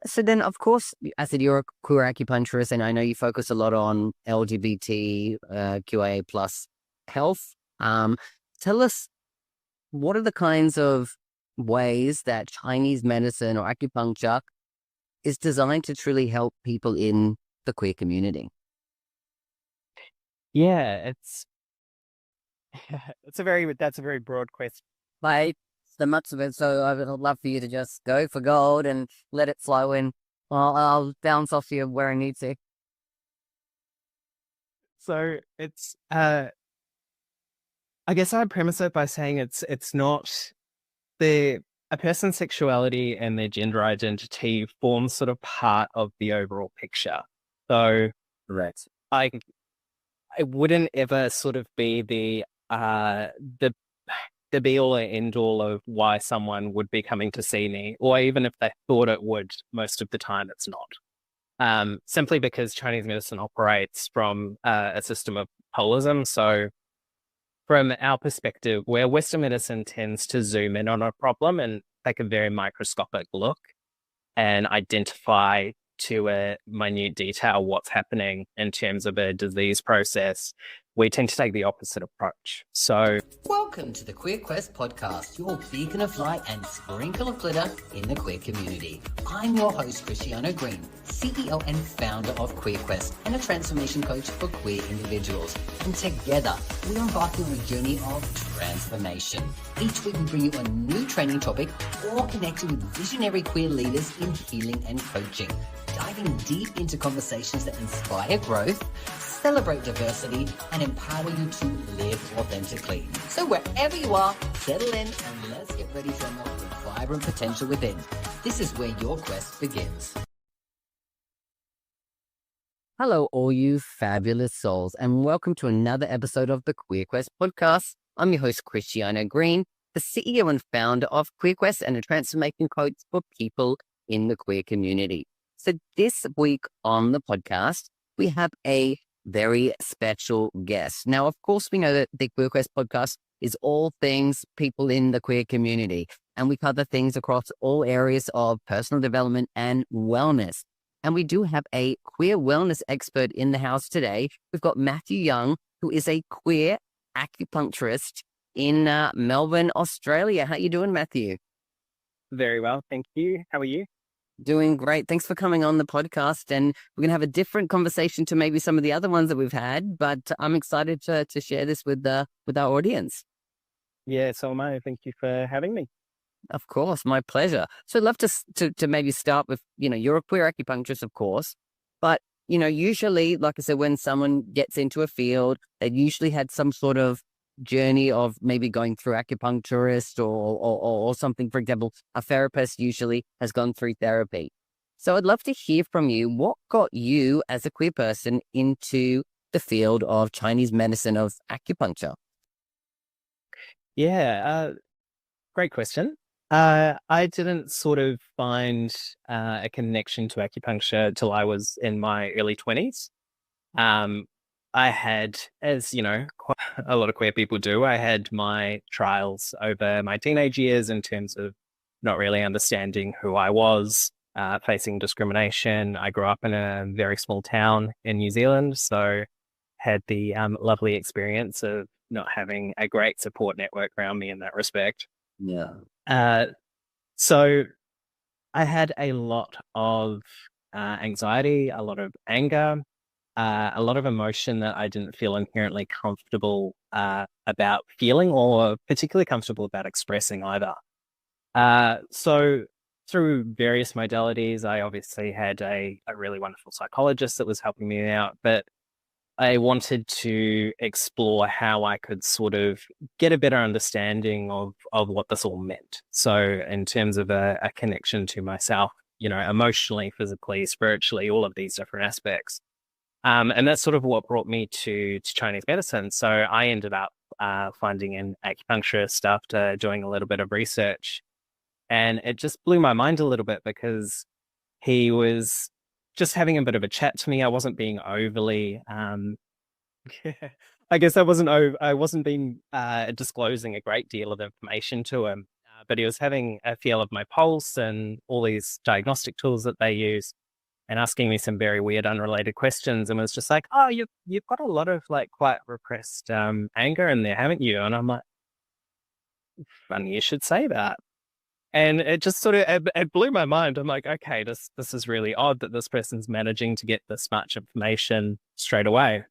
So then, of course, I said you're a queer acupuncturist, and I know you focus a lot on LGBT QIA plus health. Tell us, what are the kinds of ways that Chinese medicine or acupuncture is designed to truly help people in the queer community? Yeah, it's that's a very broad question. Like so much of it, so I would love for you to just go for gold and let it flow in. I'll bounce off you where I need to. So it's I guess I'd premise it by saying it's not the a person's sexuality and their gender identity forms sort of part of the overall picture. So Right. I it wouldn't ever sort of be the the be all and end all of why someone would be coming to see me, or even if they thought it would, most of the time it's not. Simply because Chinese medicine operates from a system of holism. So, from our perspective, where Western medicine tends to zoom in on a problem and take a very microscopic look and identify to a minute detail what's happening in terms of a disease process, we tend to take the opposite approach. So, Welcome to the Queer Quest podcast, your beacon of light and sprinkle of glitter in the queer community. I'm your host, Cristiano Green, CEO and founder of Queer Quest and a transformation coach for queer individuals. And together, we are embarking on a journey of transformation. Each week, we bring you a new training topic or connecting with visionary queer leaders in healing and coaching, diving deep into conversations that inspire growth, celebrate diversity, and empower you to live authentically. So wherever you are, settle in and let's get ready to unlock the vibrant potential within. This is where your quest begins. Hello, all you fabulous souls, and welcome to another episode of the Queer Quest podcast. I'm your host, Cristiano Green, the CEO and founder of Queer Quest and a transformation coach for people in the queer community. So this week on the podcast, we have a very special guest. Now, of course, we know that the Queer Quest podcast is all things people in the queer community, and we cover things across all areas of personal development and wellness. And we do have a queer wellness expert in the house today. We've got Matthew Young, who is a queer acupuncturist in Melbourne, Australia. How you doing, Matthew? very well, thank you. How are you? Doing great. Thanks for coming on the podcast. And we're going to have a different conversation to maybe some of the other ones that we've had, but I'm excited to share this with our audience. Yeah, so am I. Thank you for having me. Of course, my pleasure. So I'd love to maybe start with, you're a queer acupuncturist, of course, but, usually, like I said, when someone gets into a field, they usually had some sort of journey of maybe going through acupuncturist or something. For example, a therapist usually has gone through therapy. So I'd love to hear from you. What got you as a queer person into the field of Chinese medicine of acupuncture? Yeah, great question. I didn't sort of find a connection to acupuncture till I was in my early 20s. Um, I had, as you know, quite a lot of queer people do, I had my trials over my teenage years in terms of not really understanding who I was, facing discrimination. I grew up in a very small town in New Zealand, so had the lovely experience of not having a great support network around me in that respect. Yeah. Uh, so I had a lot of anxiety, a lot of anger, a lot of emotion that I didn't feel inherently comfortable about feeling or particularly comfortable about expressing either. So through various modalities, I obviously had a really wonderful psychologist that was helping me out, but I wanted to explore how I could sort of get a better understanding of what this all meant. So in terms of a connection to myself, emotionally, physically, spiritually, all of these different aspects. And that's sort of what brought me to Chinese medicine. So I ended up finding an acupuncturist after doing a little bit of research. And it just blew my mind a little bit because he was just having a bit of a chat to me. I wasn't being overly, I guess I wasn't being disclosing a great deal of information to him. but he was having a feel of my pulse and all these diagnostic tools that they use, and asking me some very weird, unrelated questions, and was just like, "Oh, you've got a lot of like quite repressed anger in there, haven't you?" And I'm like, "Funny you should say that." And it just sort of it blew my mind. I'm like, okay, this is really odd that this person's managing to get this much information straight away.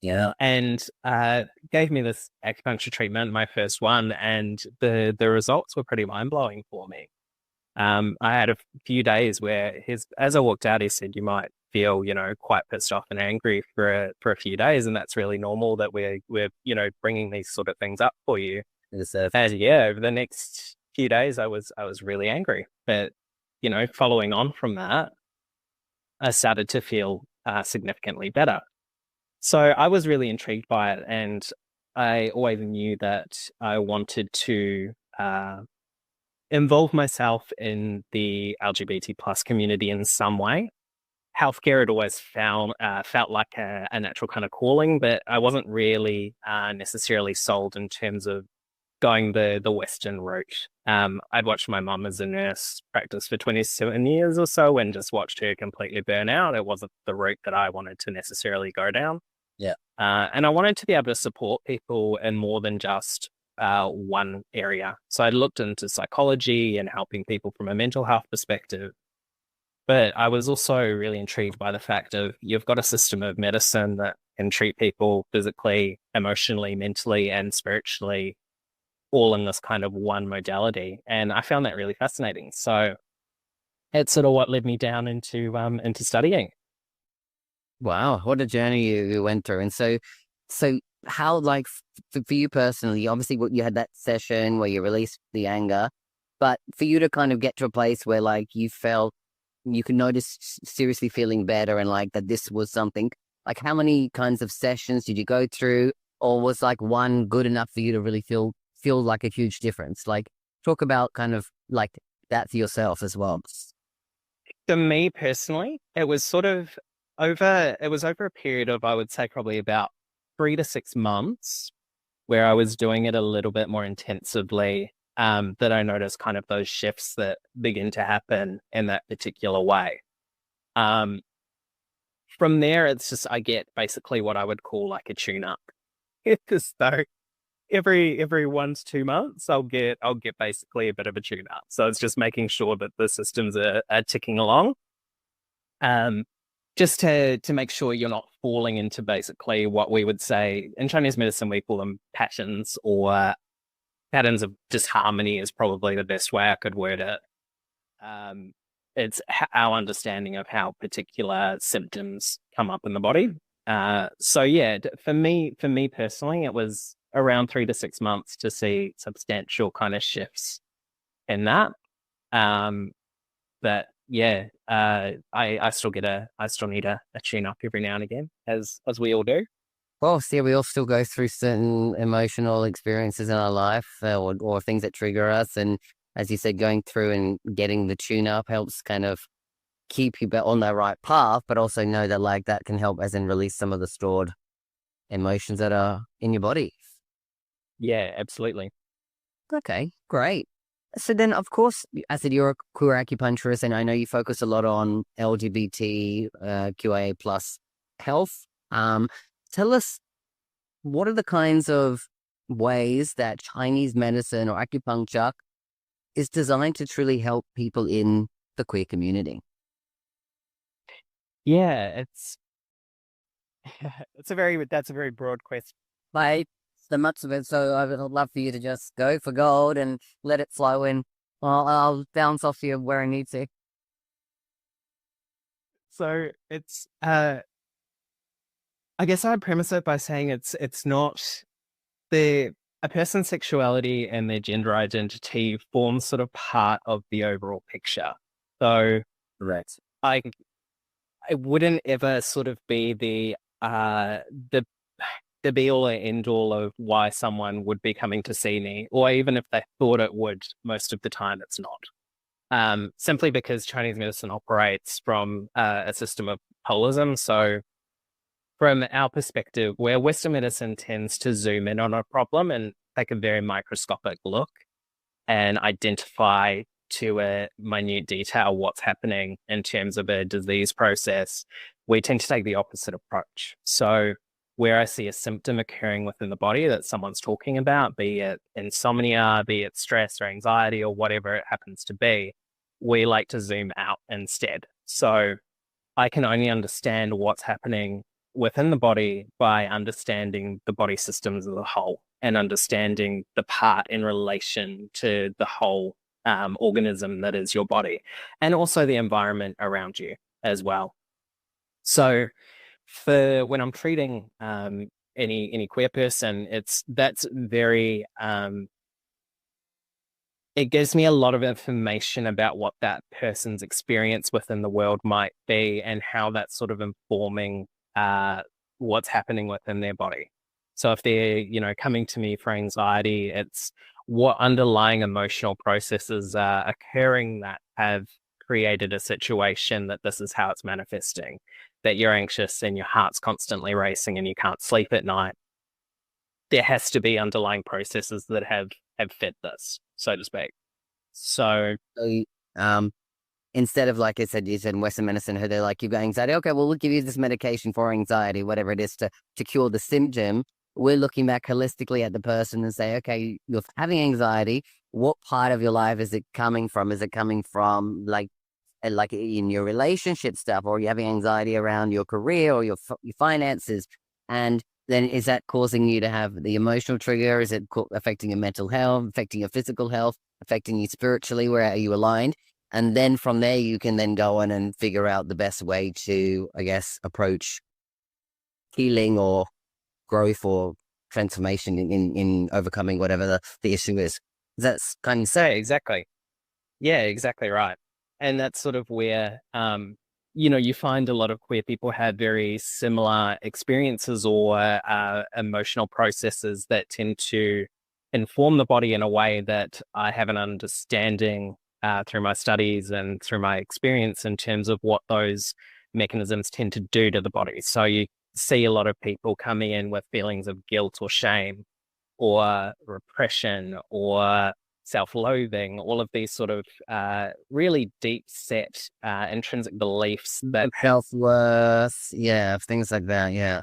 Yeah. And gave me this acupuncture treatment, my first one, and the results were pretty mind blowing for me. I had a few days where as I walked out, he said, "You might feel, quite pissed off and angry for a few days, and that's really normal that we're bringing these sort of things up for you." And yeah, over the next few days, I was really angry, but following on from that, I started to feel significantly better. So I was really intrigued by it, and I always knew that I wanted to involve myself in the LGBT plus community in some way. Healthcare had always felt like a natural kind of calling, but I wasn't really necessarily sold in terms of going the Western route. I'd watched my mum as a nurse practice for 27 years or so and just watched her completely burn out. It wasn't the route that I wanted to necessarily go down. Yeah. And I wanted to be able to support people in more than just one area. So I looked into psychology and helping people from a mental health perspective. But I was also really intrigued by the fact of you've got a system of medicine that can treat people physically, emotionally, mentally, and spiritually all in this kind of one modality. And I found that really fascinating. So it's sort of what led me down into studying. Wow, what a journey you went through. And so how, like, for you personally, obviously you had that session where you released the anger, but for you to kind of get to a place where like you felt you could notice seriously feeling better and like that this was something, like how many kinds of sessions did you go through, or was like one good enough for you to really feel like a huge difference? Like, talk about kind of like that for yourself as well. For me personally, it was over a period of, I would say, probably about 3 to 6 months where I was doing it a little bit more intensively, that I noticed kind of those shifts that begin to happen in that particular way. Um, from there, it's just, I get basically what I would call like a tune up. It's though every 1 to 2 months, I'll get basically a bit of a tune up. So it's just making sure that the systems are ticking along. Um, just to make sure you're not falling into basically what we would say in Chinese medicine, we call them patterns, or patterns of disharmony is probably the best way I could word it. Um, it's our understanding of how particular symptoms come up in the body. So yeah, for me personally, it was around 3 to 6 months to see substantial kind of shifts in that. Um, but yeah, I still need a tune up every now and again, as we all do. Well, see, we all still go through certain emotional experiences in our life, or things that trigger us. And as you said, going through and getting the tune up helps kind of keep you on the right path, but also know that like that can help as in release some of the stored emotions that are in your body. Yeah, absolutely. Okay, great. So then, of course, I said you're a queer acupuncturist, and I know you focus a lot on LGBT QIA plus health. Tell us, what are the kinds of ways that Chinese medicine or acupuncture is designed to truly help people in the queer community? Yeah, that's a very broad question. Like, so much of it, so I would love for you to just go for gold and let it flow in. I'll bounce off you where I need to. So it's I guess I'd premise it by saying it's not the a person's sexuality and their gender identity forms sort of part of the overall picture. So Right. I I wouldn't ever sort of be the the be all and end all of why someone would be coming to see me, or even if they thought it would, most of the time it's not. Simply because Chinese medicine operates from a system of holism. So from our perspective, where Western medicine tends to zoom in on a problem and take a very microscopic look, and identify to a minute detail what's happening in terms of a disease process, we tend to take the opposite approach. So where I see a symptom occurring within the body that someone's talking about, be it insomnia, be it stress or anxiety or whatever it happens to be, we like to zoom out instead. So I can only understand what's happening within the body by understanding the body systems as a whole and understanding the part in relation to the whole organism that is your body, and also the environment around you as well. So for when I'm treating any queer person, that's very it gives me a lot of information about what that person's experience within the world might be and how that's sort of informing what's happening within their body. So if they're, coming to me for anxiety, it's what underlying emotional processes are occurring that have created a situation that this is how it's manifesting, that you're anxious and your heart's constantly racing and you can't sleep at night. There has to be underlying processes that have fed this, so to speak. So, um, instead of, like I said, you said in Western medicine, they're like, you've got anxiety. Okay, well, we'll give you this medication for anxiety, whatever it is, to cure the symptom. We're looking back holistically at the person and say, okay, you're having anxiety. What part of your life is it coming from? Is it coming from like in your relationship stuff, or are you having anxiety around your career or your finances? And then is that causing you to have the emotional trigger? Is it affecting your mental health, affecting your physical health, affecting you spiritually? Where are you aligned? And then from there, you can then go on and figure out the best way to, I guess, approach healing or growth or transformation in overcoming whatever the issue is. That's kind of say exactly. Yeah, exactly right. And that's sort of where, you find a lot of queer people have very similar experiences or emotional processes that tend to inform the body in a way that I have an understanding through my studies and through my experience in terms of what those mechanisms tend to do to the body. So you see a lot of people coming in with feelings of guilt or shame or repression or self-loathing, all of these sort of really deep set intrinsic beliefs that self-worth, things like that,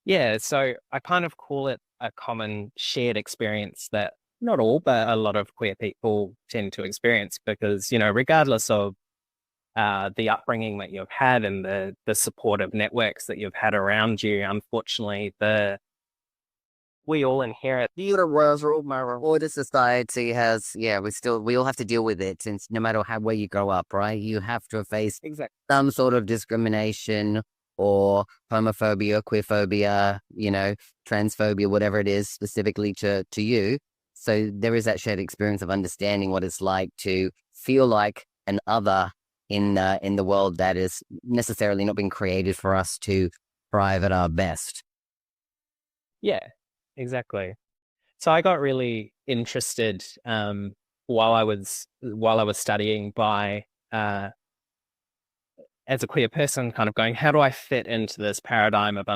yeah. So I kind of call it a common shared experience that not all, but a lot of queer people tend to experience because, regardless of the upbringing that you've had and the supportive networks that you've had around you, unfortunately, we all inherit the universal mirror. Or the society has, we all have to deal with it, since no matter where you grow up, right? You have to face exactly some sort of discrimination or homophobia, queerphobia, transphobia, whatever it is specifically to you. So there is that shared experience of understanding what it's like to feel like an other in the world that is necessarily not being created for us to thrive at our best. Yeah, exactly. So I got really interested while I was studying by as a queer person, kind of going, how do I fit into this paradigm of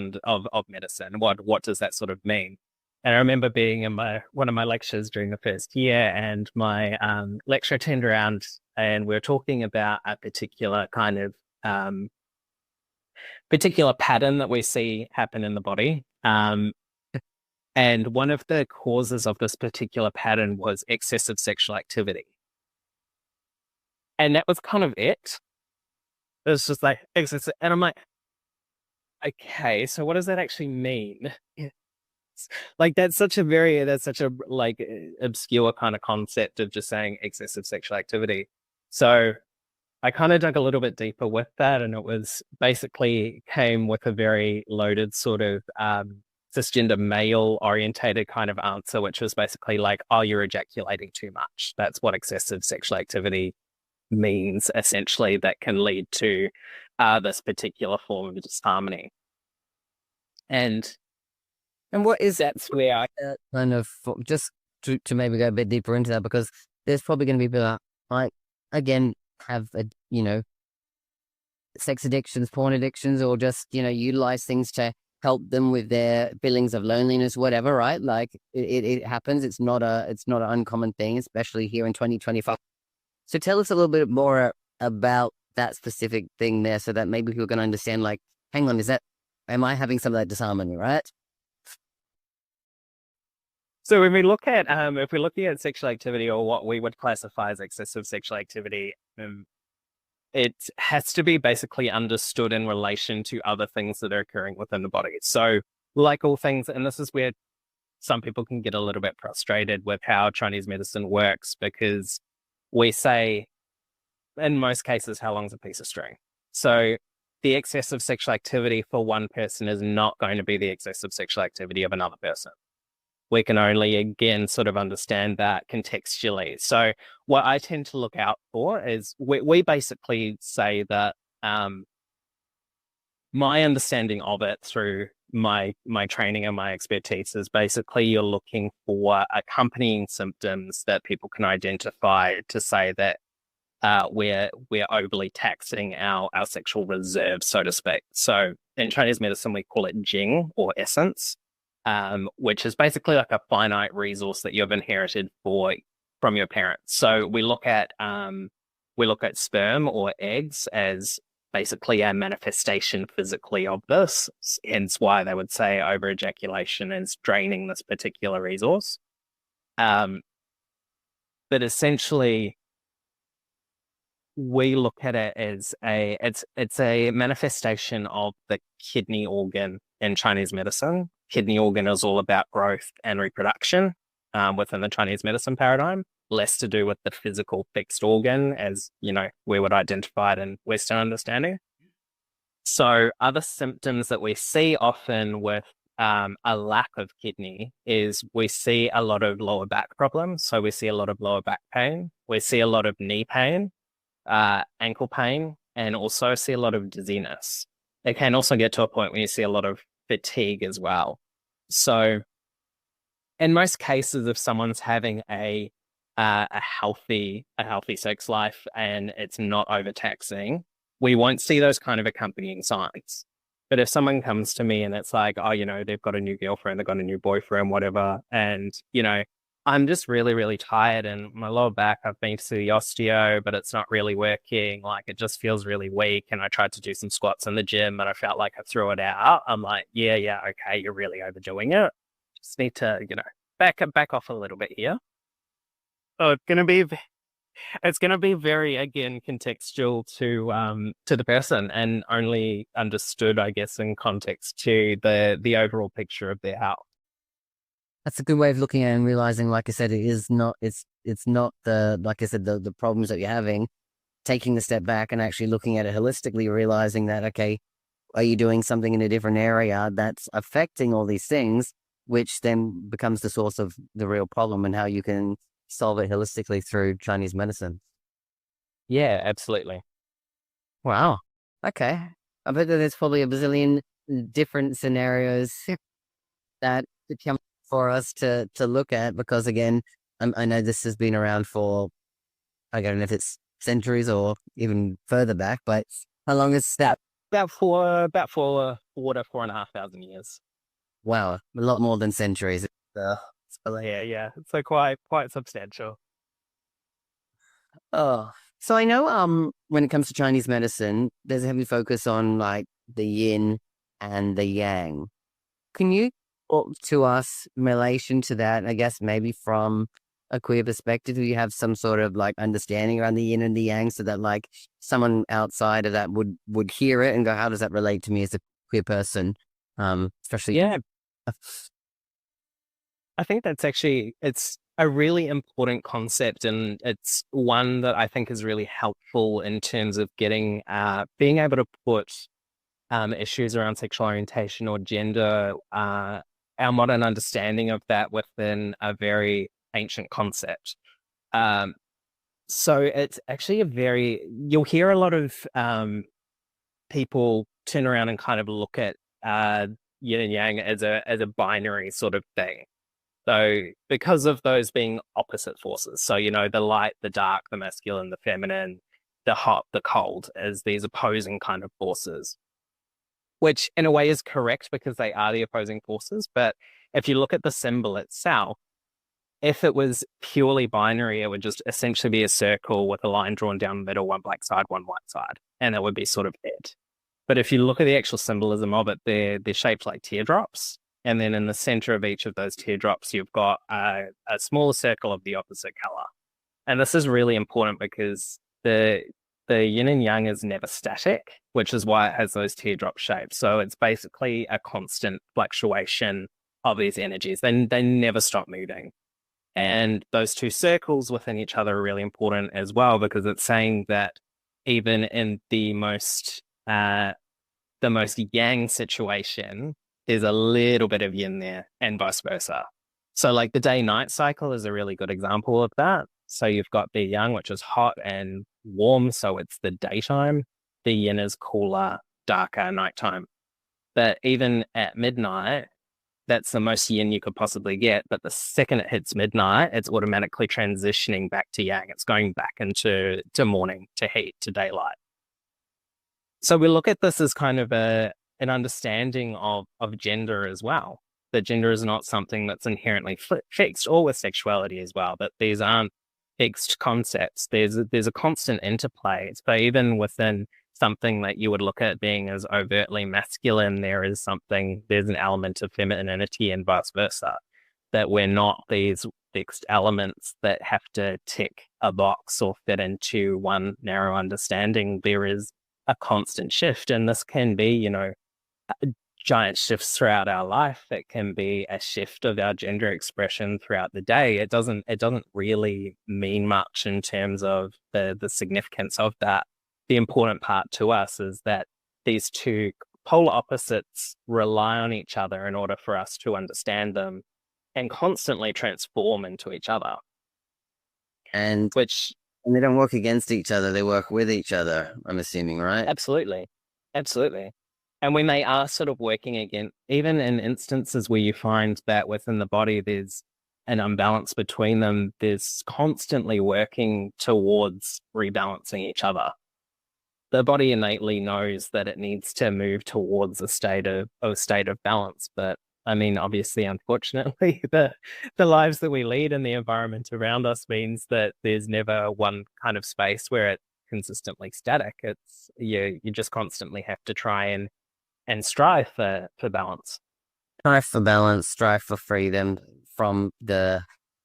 medicine? What does that sort of mean? And I remember being in one of my lectures during the first year, and my lecturer turned around and we were talking about a particular kind of particular pattern that we see happen in the body. And one of the causes of this particular pattern was excessive sexual activity. And that was kind of it. It was just like excessive. And I'm like, okay, so what does that actually mean? Like that's such a like obscure kind of concept of just saying excessive sexual activity. So I kind of dug a little bit deeper with that, and it was basically came with a very loaded sort of cisgender male orientated kind of answer, which was basically like, oh, you're ejaculating too much. That's what excessive sexual activity means, essentially, that can lead to this particular form of disharmony. And what is that's where I kind of just to maybe go a bit deeper into that, because there's probably going to be people that might again have sex addictions, porn addictions, or just utilize things to help them with their feelings of loneliness, whatever, right? Like it happens. It's not an uncommon thing, especially here in 2025. So tell us a little bit more about that specific thing there so that maybe people can understand, like, hang on, am I having some of that disharmony, right? So when we look at, if we're looking at sexual activity or what we would classify as excessive sexual activity, it has to be basically understood in relation to other things that are occurring within the body. So like all things, and this is where some people can get a little bit frustrated with how Chinese medicine works, because we say, in most cases, how long's a piece of string? So the excessive sexual activity for one person is not going to be the excessive sexual activity of another person. We can only, again, sort of understand that contextually. So what I tend to look out for is we basically say that my understanding of it through my training and my expertise is basically you're looking for accompanying symptoms that people can identify to say that we're overly taxing our sexual reserve, so to speak. So in Chinese medicine, we call it Jing or essence, which is basically like a finite resource that you've inherited from your parents. So we look at sperm or eggs as basically a manifestation physically of this, hence why they would say over ejaculation is draining this particular resource. But essentially, we look at it as it's a manifestation of the kidney organ in Chinese medicine. Kidney organ is all about growth and reproduction within the Chinese medicine paradigm, less to do with the physical fixed organ as, we would identify it in Western understanding. So other symptoms that we see often with a lack of kidney is we see a lot of lower back problems. So we see a lot of lower back pain. We see a lot of knee pain, ankle pain, and also see a lot of dizziness. It can also get to a point where you see a lot of fatigue as well. So in most cases, if someone's having a healthy sex life and it's not overtaxing, we won't see those kind of accompanying signs. But if someone comes to me and it's like, oh, they've got a new girlfriend, they've got a new boyfriend, whatever, and, I'm just really, really tired and my lower back, I've been to the osteo, but it's not really working. Like it just feels really weak. And I tried to do some squats in the gym and I felt like I threw it out. I'm like, yeah, okay, you're really overdoing it. Just need to, back off a little bit here. So it's gonna be very, again, contextual to the person and only understood, I guess, in context to the overall picture of their health. That's a good way of looking at it and realizing, like I said, it's not the, like I said, the problems that you're having, taking the step back and actually looking at it holistically, realizing that, okay, are you doing something in a different area that's affecting all these things, which then becomes the source of the real problem and how you can solve it holistically through Chinese medicine. Yeah, absolutely. Wow. Okay. I bet that there's probably a bazillion different scenarios that could come for us to look at because, again, I know this has been around for, I don't know if it's centuries or even further back, but how long is that? About 4,500 years. Wow, a lot more than centuries. So yeah. So quite substantial. Oh, so I know when it comes to Chinese medicine, there's a heavy focus on like the yin and the yang. Can you talk to us in relation to that? I guess maybe from a queer perspective, do you have some sort of like understanding around the yin and the yang so that like someone outside of that would hear it and go, how does that relate to me as a queer person? Especially Yeah, I think it's a really important concept, and it's one that I think is really helpful in terms of being able to put issues around sexual orientation or gender, our modern understanding of that within a very ancient concept. So it's actually you'll hear a lot of people turn around and kind of look at yin and yang as a binary sort of thing. So because of those being opposite forces, so, the light, the dark, the masculine, the feminine, the hot, the cold, as these opposing kind of forces. which in a way is correct because they are the opposing forces. But if you look at the symbol itself, if it was purely binary, it would just essentially be a circle with a line drawn down the middle, one black side, one white side, and that would be sort of it. But if you look at the actual symbolism of it, they're shaped like teardrops. And then in the center of each of those teardrops, you've got a smaller circle of the opposite color. And this is really important because the yin and yang is never static, which is why it has those teardrop shapes. So it's basically a constant fluctuation of these energies. They never stop moving. And those two circles within each other are really important as well, because it's saying that even in the most yang situation, there's a little bit of yin there and vice versa. So like the day-night cycle is a really good example of that. So you've got the yang, which is hot and warm, so it's the daytime. The yin is cooler, darker, nighttime. But even at midnight, that's the most yin you could possibly get. But the second it hits midnight, it's automatically transitioning back to yang. It's going back into morning, to heat, to daylight. So we look at this as kind of an understanding of gender as well. That gender is not something that's inherently fixed, or with sexuality as well, that these aren't fixed concepts. There's a constant interplay. So even within something that you would look at being as overtly masculine, there's an element of femininity and vice versa, that we're not these fixed elements that have to tick a box or fit into one narrow understanding. There is a constant shift, and this can be, giant shifts throughout our life. It can be a shift of our gender expression throughout the day. It doesn't really mean much in terms of the significance of that. The important part to us is that these two polar opposites rely on each other in order for us to understand them and constantly transform into each other. And they don't work against each other, they work with each other, I'm assuming, right? Absolutely. And when they are sort of working again, even in instances where you find that within the body there's an imbalance between them, there's constantly working towards rebalancing each other. The body innately knows that it needs to move towards a state of balance. But I mean, obviously, unfortunately, the lives that we lead and the environment around us means that there's never one kind of space where it's consistently static. It's you just constantly have to try and strive for balance. Strive for balance, strive for freedom from the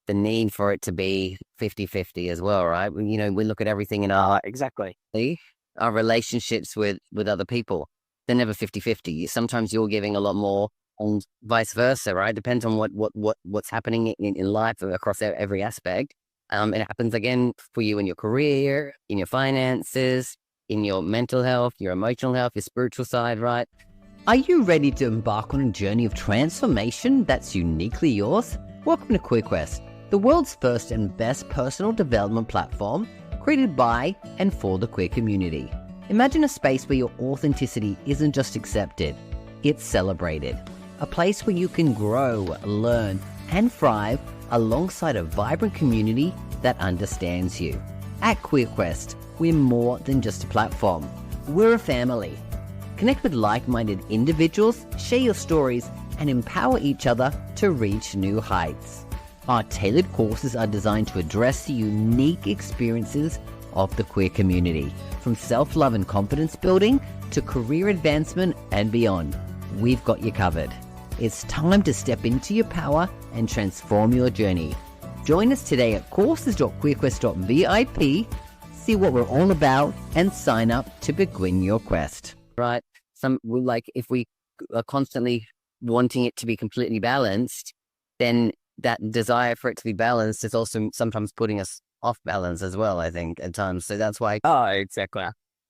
need for it to be 50-50 as well, right? We look at everything in our relationships with other people. They're never 50-50. Sometimes you're giving a lot more and vice versa, right? Depends on what's happening in life across every aspect. It happens again for you in your career, in your finances, in your mental health, your emotional health, your spiritual side, right? Are you ready to embark on a journey of transformation that's uniquely yours? Welcome to QueerQuest, the world's first and best personal development platform created by and for the queer community. Imagine a space where your authenticity isn't just accepted, it's celebrated. A place where you can grow, learn, and thrive alongside a vibrant community that understands you. At QueerQuest, we're more than just a platform. We're a family. Connect with like-minded individuals, share your stories, and empower each other to reach new heights. Our tailored courses are designed to address the unique experiences of the queer community, from self-love and confidence building to career advancement and beyond. We've got you covered. It's time to step into your power and transform your journey. Join us today at courses.queerquest.vip, see what we're all about, and sign up to begin your quest. Right? If we are constantly wanting it to be completely balanced, then that desire for it to be balanced is also sometimes putting us off balance as well, I think, at times. So that's why exactly.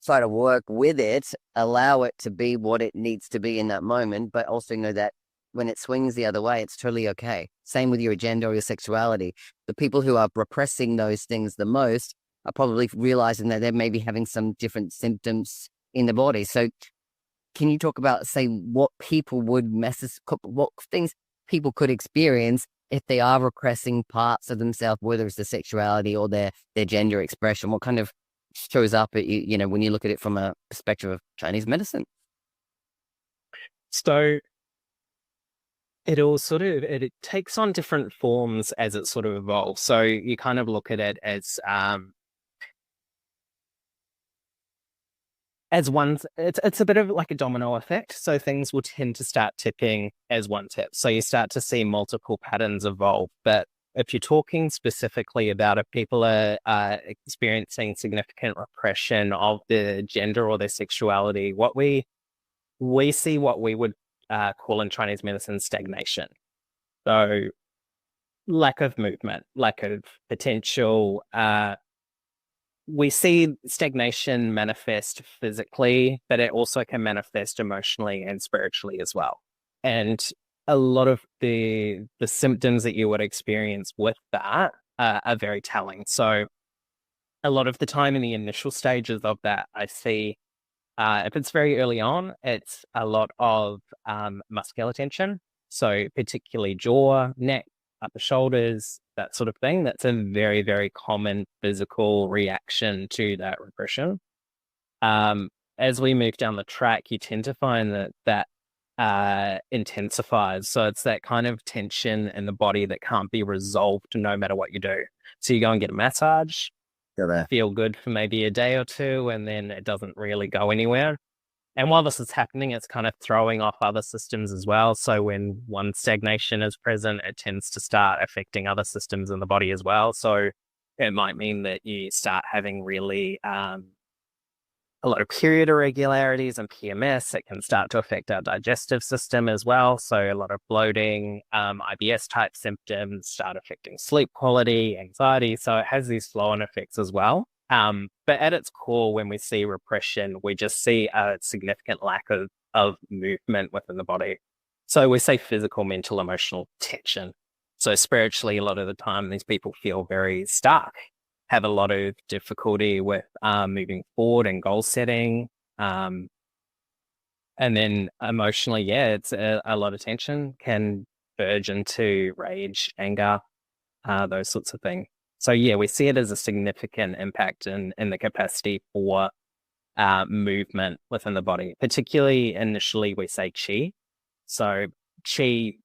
Try to work with it, allow it to be what it needs to be in that moment, but also know that when it swings the other way, it's totally okay. Same with your agenda or your sexuality. The people who are repressing those things the most are probably realizing that they're maybe having some different symptoms in the body. So can you talk about, say, what things people could experience if they are repressing parts of themselves, whether it's the sexuality or their gender expression? What kind of shows up at when you look at it from a perspective of Chinese medicine? So it all sort of it takes on different forms as it sort of evolves. So you kind of look at it as one, it's a bit of like a domino effect. So things will tend to start tipping as one tip. So you start to see multiple patterns evolve. But if you're talking specifically about if people are experiencing significant repression of their gender or their sexuality, what we see what we would call in Chinese medicine stagnation. So lack of movement, lack of potential, we see stagnation manifest physically, but it also can manifest emotionally and spiritually as well. And a lot of the symptoms that you would experience with that are very telling. So a lot of the time in the initial stages of that, I see if it's very early on, it's a lot of muscular tension. So particularly jaw, neck, upper shoulders, that sort of thing. That's a very, very common physical reaction to that repression. As we move down the track, you tend to find that intensifies. So it's that kind of tension in the body that can't be resolved no matter what you do. So you go and get a massage, feel good for maybe a day or two, and then it doesn't really go anywhere. And while this is happening, it's kind of throwing off other systems as well. So when one stagnation is present, it tends to start affecting other systems in the body as well. So it might mean that you start having really a lot of period irregularities and PMS. It can start to affect our digestive system as well. So a lot of bloating, IBS type symptoms start affecting sleep quality, anxiety. So it has these flow-on effects as well. But at its core, when we see repression, we just see a significant lack of movement within the body. So we say physical, mental, emotional tension. So spiritually, a lot of the time, these people feel very stuck, have a lot of difficulty with moving forward and goal setting. And then emotionally, yeah, it's a lot of tension, can verge into rage, anger, those sorts of things. So yeah, we see it as a significant impact in the capacity for movement within the body. Particularly initially, we say qi. So qi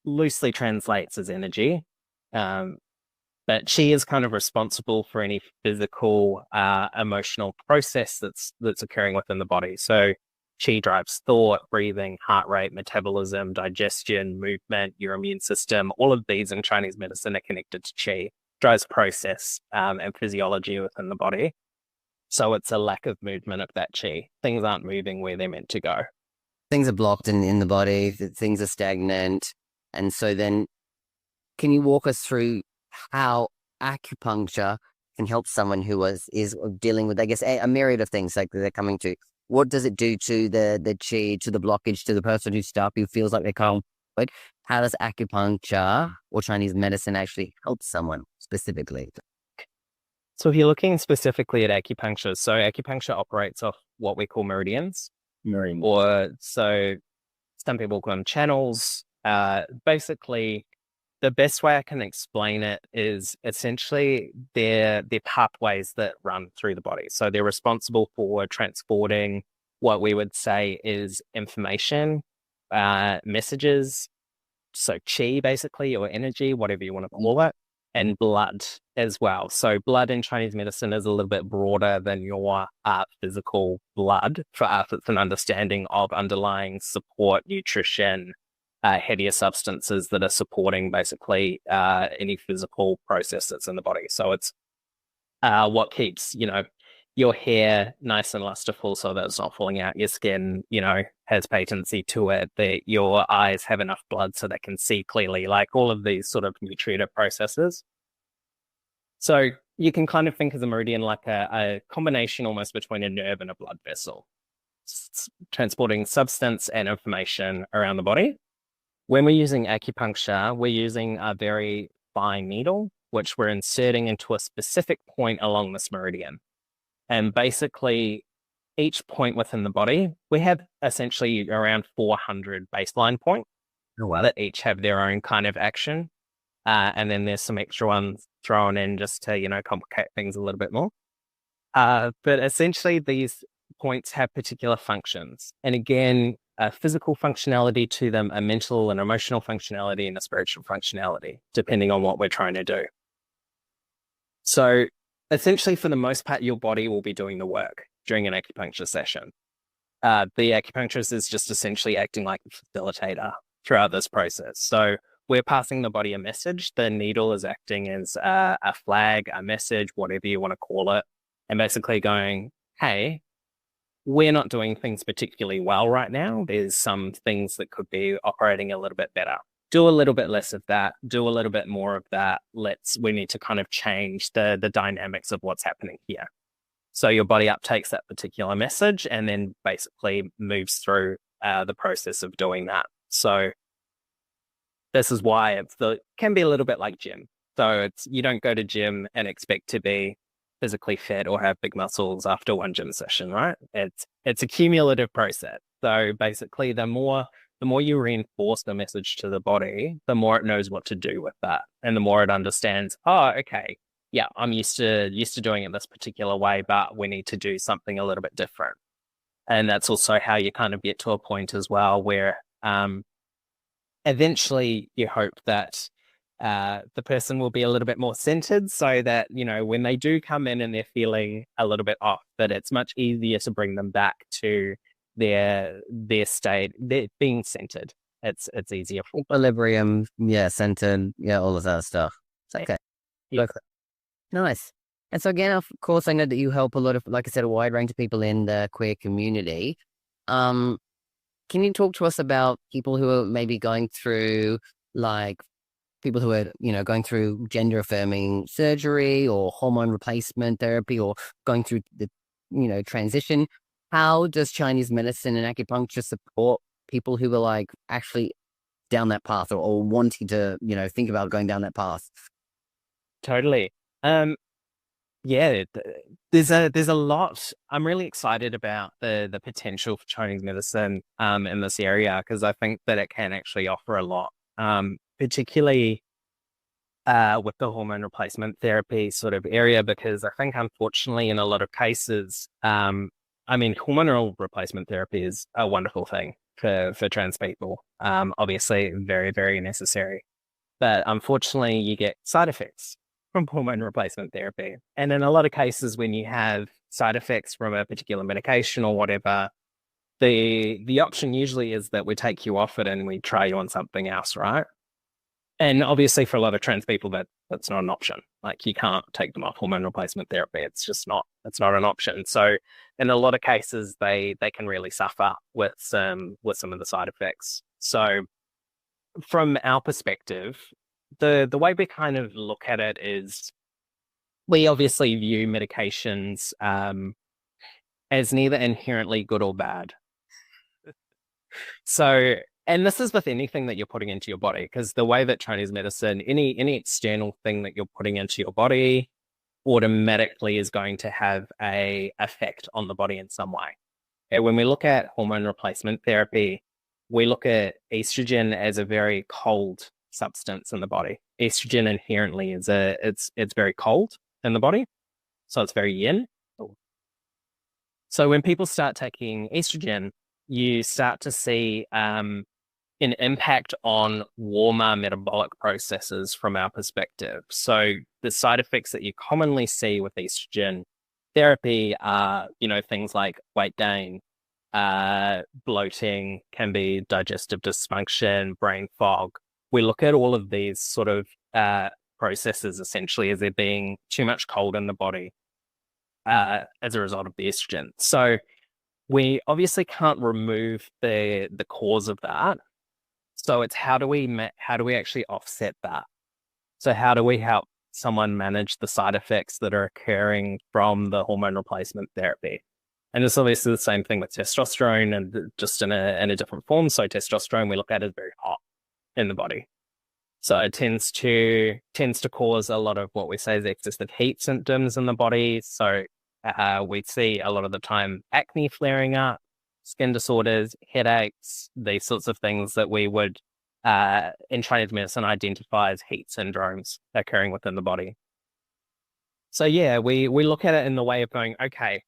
loosely translates as energy, but qi is kind of responsible for any physical, emotional process that's occurring within the body. So qi drives thought, breathing, heart rate, metabolism, digestion, movement, your immune system. All of these in Chinese medicine are connected to qi. Drives process and physiology within the body. So it's a lack of movement of that qi. Things aren't moving where they're meant to go. Things are blocked in the body, things are stagnant. And so then, can you walk us through how acupuncture can help someone who is dealing with, I guess, a myriad of things like they're coming to? What does it do to the qi, to the blockage, to the person who's stuck, who feels like they can't? Like, how does acupuncture or Chinese medicine actually help someone specifically? So if you're looking specifically at acupuncture, so acupuncture operates off what we call meridians. Or so some people call them channels. Basically, the best way I can explain it is essentially they're pathways that run through the body. So they're responsible for transporting what we would say is information, messages, so qi basically, or energy, whatever you want to call it, and blood as well. So blood in Chinese medicine is a little bit broader than your physical blood. For us, it's an understanding of underlying support, nutrition, heavier substances that are supporting basically any physical process that's in the body. So it's what keeps, your hair nice and lusterful so that it's not falling out. Your skin, has patency to it, that your eyes have enough blood so they can see clearly, like all of these sort of nutritive processes. So you can kind of think of the meridian like a combination almost between a nerve and a blood vessel, transporting substance and information around the body. When we're using acupuncture, we're using a very fine needle, which we're inserting into a specific point along this meridian. And basically, each point within the body, we have essentially around 400 baseline points that each have their own kind of action. And then there's some extra ones thrown in just to, complicate things a little bit more. But essentially, these points have particular functions. And again, a physical functionality to them, a mental and emotional functionality, and a spiritual functionality, depending on what we're trying to do. So essentially, for the most part, your body will be doing the work during an acupuncture session. The acupuncturist is just essentially acting like a facilitator throughout this process. So we're passing the body a message. The needle is acting as a flag, a message, whatever you want to call it, and basically going, hey, we're not doing things particularly well right now. There's some things that could be operating a little bit better. Do a little bit less of that, do a little bit more of that. We need to kind of change the dynamics of what's happening here. So your body uptakes that particular message and then basically moves through the process of doing that. So this is why it can be a little bit like gym. So you don't go to gym and expect to be physically fit or have big muscles after one gym session, right? It's a cumulative process. So basically, the more you reinforce the message to the body, the more it knows what to do with that, and the more it understands. Oh, okay, yeah, I'm used to doing it this particular way, but we need to do something a little bit different. And that's also how you kind of get to a point as well where eventually you hope that the person will be a little bit more centered, so that, when they do come in and they're feeling a little bit off, that it's much easier to bring them back to their state, being centered. It's easier for Equilibrium, yeah, centered, yeah, all of that stuff. It's okay. yeah. Nice. And so again, of course, I know that you help a lot of, like I said, a wide range of people in the queer community. Can you talk to us about people who are maybe going through, like, people who are, going through gender affirming surgery or hormone replacement therapy or going through the, transition? How does Chinese medicine and acupuncture support people who are like actually down that path or wanting to, think about going down that path? Totally. Yeah, there's a lot. I'm really excited about the potential for Chinese medicine in this area, because I think that it can actually offer a lot, particularly with the hormone replacement therapy sort of area, because I think, unfortunately, in a lot of cases, hormonal replacement therapy is a wonderful thing for trans people. Obviously, very, very necessary. But unfortunately, you get side effects from hormone replacement therapy. And in a lot of cases, when you have side effects from a particular medication or whatever, the option usually is that we take you off it and we try you on something else, right? And obviously, for a lot of trans people, that's not an option. Like, you can't take them off hormone replacement therapy. It's not an option. So in a lot of cases, they can really suffer with some of the side effects. So from our perspective, the way we kind of look at it is, we obviously view medications as neither inherently good or bad. So, and this is with anything that you're putting into your body, because the way that Chinese medicine, any external thing that you're putting into your body automatically is going to have a effect on the body in some way. And when we look at hormone replacement therapy, we look at estrogen as a very cold substance in the body. Estrogen inherently it's very cold in the body, so it's very yin. So when people start taking estrogen, you start to see an impact on warmer metabolic processes from our perspective. So the side effects that you commonly see with estrogen therapy are, things like weight gain, bloating, can be digestive dysfunction, brain fog. We look at all of these sort of processes essentially as there being too much cold in the body as a result of the estrogen. So we obviously can't remove the cause of that. So it's how do we actually offset that? So how do we help someone manage the side effects that are occurring from the hormone replacement therapy? And it's obviously the same thing with testosterone, and just in a different form. So testosterone we look at as very hot in the body. So it tends to cause a lot of what we say is excessive heat symptoms in the body. So we see a lot of the time acne flaring up, skin disorders, headaches, these sorts of things that we would, in Chinese medicine, identify as heat syndromes occurring within the body. So yeah, we look at it in the way of going, okay,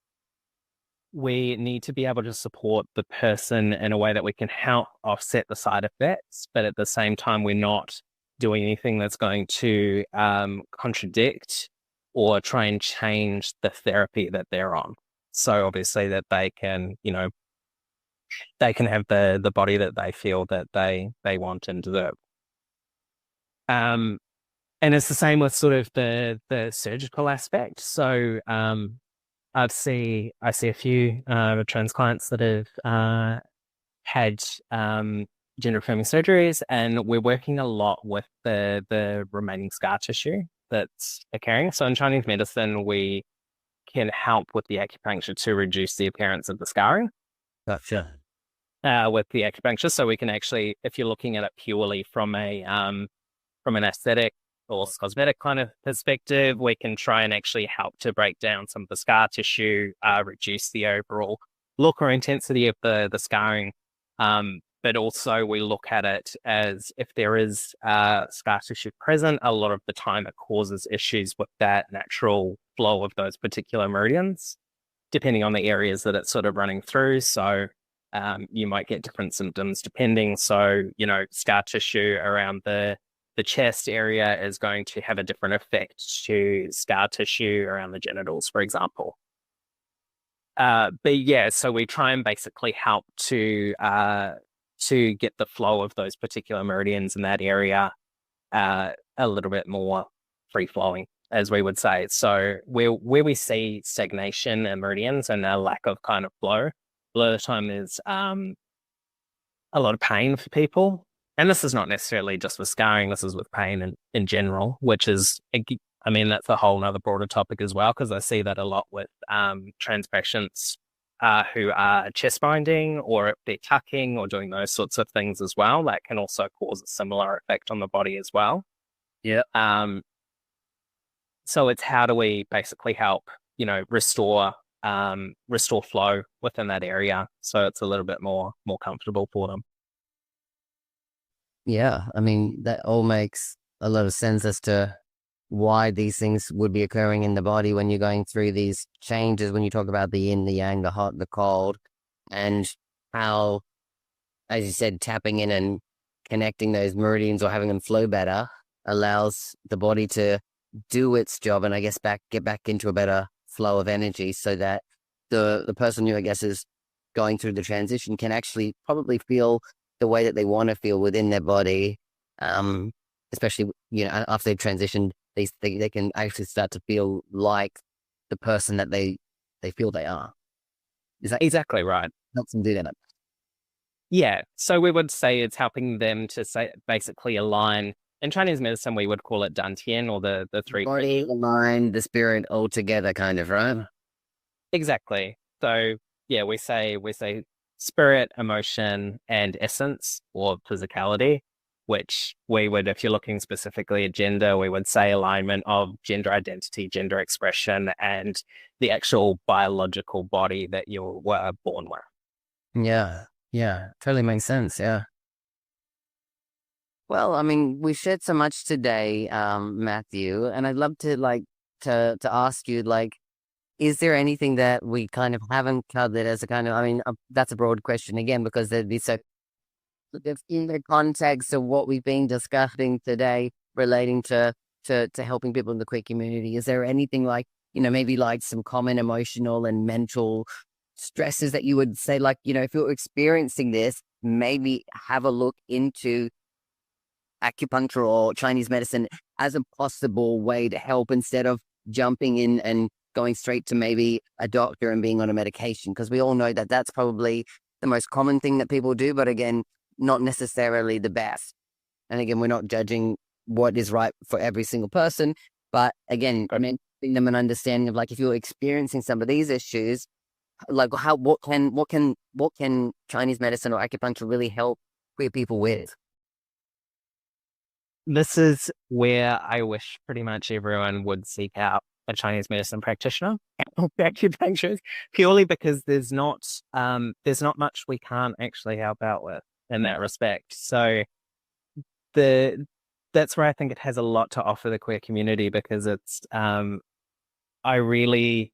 we need to be able to support the person in a way that we can help offset the side effects, but at the same time, we're not doing anything that's going to contradict or try and change the therapy that they're on. So obviously that they can, they can have the body that they feel that they want and deserve. And it's the same with sort of the surgical aspect. So I see a few trans clients that have had gender affirming surgeries, and we're working a lot with the remaining scar tissue that's occurring. So in Chinese medicine, we can help with the acupuncture to reduce the appearance of the scarring. Gotcha. With the acupuncture, so we can actually, if you're looking at it purely from an aesthetic or cosmetic kind of perspective, we can try and actually help to break down some of the scar tissue, reduce the overall look or intensity of the scarring. But also we look at it as if there is scar tissue present, a lot of the time it causes issues with that natural flow of those particular meridians, depending on the areas that it's sort of running through. So you might get different symptoms depending. So, scar tissue around the chest area is going to have a different effect to scar tissue around the genitals, for example. But yeah, so we try and basically help to get the flow of those particular meridians in that area a little bit more free flowing, as we would say. So where we see stagnation in meridians and a lack of kind of flow, a lot of the time there's a lot of pain for people. And this is not necessarily just with scarring, this is with pain in general, which is, I mean, that's a whole nother broader topic as well, because I see that a lot with trans patients who are chest binding, or if they're tucking or doing those sorts of things as well. That can also cause a similar effect on the body as well. Yeah. So it's how do we basically help, restore flow within that area so it's a little bit more comfortable for them. Yeah, I mean, that all makes a lot of sense as to why these things would be occurring in the body when you're going through these changes, when you talk about the yin, the yang, the hot, the cold, and how, as you said, tapping in and connecting those meridians or having them flow better allows the body to do its job and I guess get back into a better flow of energy so that the person who I guess is going through the transition can actually probably feel the way that they want to feel within their body, especially after they've transitioned, they can actually start to feel like the person that they feel they are. Is that Exactly right? helps them do that? Yeah. So we would say it's helping them to basically align. In Chinese medicine, we would call it dantian, or the three Body, the mind, the spirit all together, kind of, right? Exactly. So yeah, we say spirit, emotion, and essence, or physicality, which we would, if you're looking specifically at gender, we would say alignment of gender identity, gender expression, and the actual biological body that you were born with. Yeah, totally makes sense. Yeah. Well, I mean, we shared so much today, Matthew, and I'd love to to ask you, is there anything that we kind of haven't covered as a kind of, I mean, that's a broad question again, because there'd be so in the context of what we've been discussing today relating to helping people in the queer community. Is there anything maybe some common emotional and mental stresses that you would say, if you're experiencing this, maybe have a look into acupuncture or Chinese medicine as a possible way to help instead of jumping in and going straight to maybe a doctor and being on a medication? Because we all know that that's probably the most common thing that people do, but again, not necessarily the best. And again, we're not judging what is right for every single person, but again, giving them an understanding of if you're experiencing some of these issues, what can Chinese medicine or acupuncture really help queer people with? This is where I wish pretty much everyone would seek out a Chinese medicine practitioner or acupuncturist, purely because there's not much we can't actually help out with in that respect. So that's where I think it has a lot to offer the queer community, because it's I really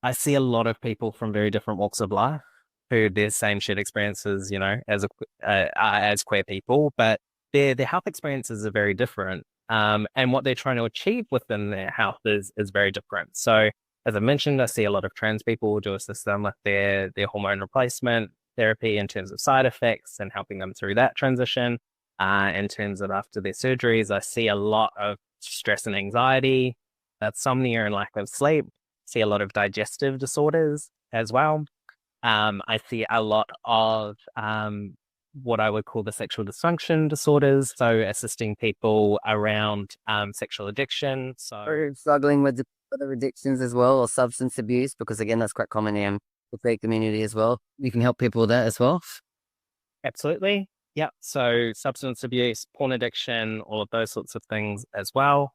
I see a lot of people from very different walks of life who their same shared experiences, as queer people, but their health experiences are very different. And what they're trying to achieve within their health is very different. So, as I mentioned, I see a lot of trans people do assist them with their hormone replacement therapy in terms of side effects and helping them through that transition. In terms of after their surgeries, I see a lot of stress and anxiety, insomnia and lack of sleep. See a lot of digestive disorders as well. I see a lot of what I would call the sexual dysfunction disorders. So assisting people around sexual addiction. So Or struggling with other addictions as well, or substance abuse, because again, that's quite common in the queer community as well. You can help people with that as well. absolutely. Yeah. So substance abuse, porn addiction, all of those sorts of things as well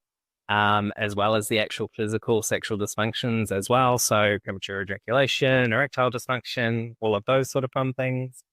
as the actual physical sexual dysfunctions as well. So premature ejaculation, erectile dysfunction, all of those sort of fun things.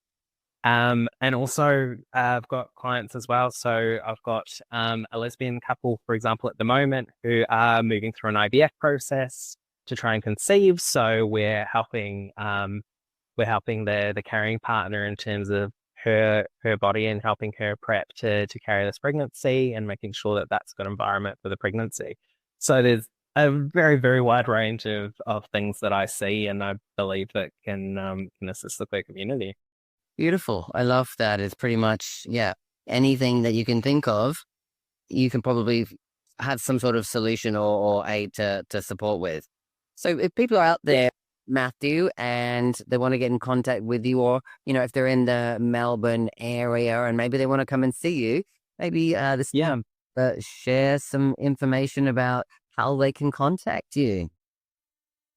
And also I've got clients as well. So I've got a lesbian couple, for example, at the moment who are moving through an IVF process to try and conceive. So we're helping the carrying partner in terms of her body and helping her prep to carry this pregnancy and making sure that that's a good environment for the pregnancy. So there's a very, very wide range of things that I see and I believe that can assist the queer community. Beautiful. I love that. It's pretty much, yeah, anything that you can think of, you can probably have some sort of solution or aid to support with. So if people are out there, Matthew, and they want to get in contact with you, or, if they're in the Melbourne area and maybe they want to come and see you, maybe Yeah. share some information about how they can contact you.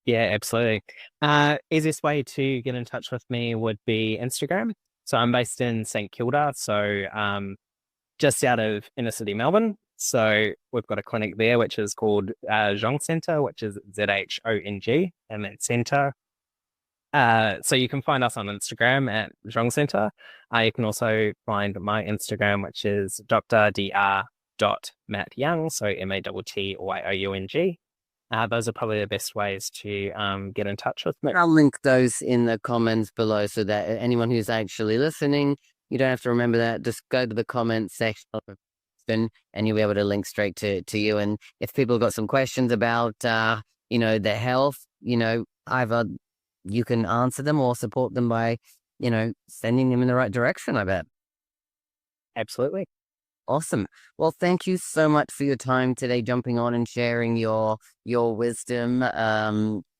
Yeah, absolutely. Easiest way to get in touch with me would be Instagram. So I'm based in St Kilda, so just out of inner city Melbourne. So we've got a clinic there, which is called Zhong Centre, which is ZHONG, and then Centre. So you can find us on Instagram at Zhong Centre. You can also find my Instagram, which is dr.matt.young, so MATTYOUNG. Those are probably the best ways to get in touch with me. I'll link those in the comments below so that anyone who's actually listening, you don't have to remember that. Just go to the comment section and you'll be able to link straight to you. And if people got some questions about, their health, either you can answer them or support them by, sending them in the right direction, I bet. Absolutely. Awesome. Well, thank you so much for your time today, jumping on and sharing your wisdom,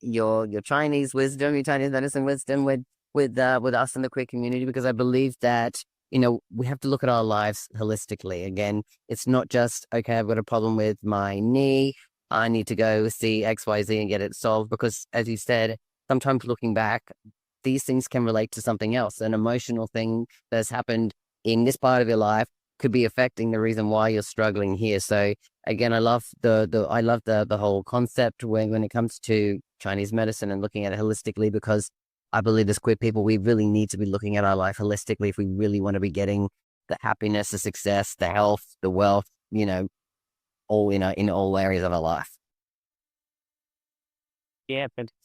your Chinese wisdom, your Chinese medicine wisdom with us in the queer community, because I believe that, we have to look at our lives holistically. Again, it's not just, okay, I've got a problem with my knee, I need to go see XYZ and get it solved, because as you said, sometimes looking back, these things can relate to something else, an emotional thing that's happened in this part of your life could be affecting the reason why you're struggling here. So again, I love the whole concept when it comes to Chinese medicine and looking at it holistically, because I believe as queer people, we really need to be looking at our life holistically if we really want to be getting the happiness, the success, the health, the wealth, all in all areas of our life. Yeah, fantastic.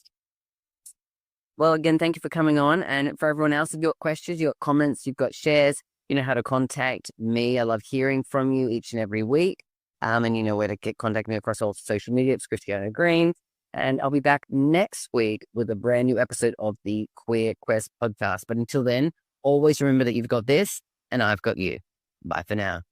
Well, again, thank you for coming on. And for everyone else, if you've got questions, you've got comments, you've got shares, you know how to contact me. I love hearing from you each and every week. And you know where to contact me across all social media. It's Christiana Green. And I'll be back next week with a brand new episode of the Queer Quest podcast. But until then, always remember that you've got this and I've got you. Bye for now.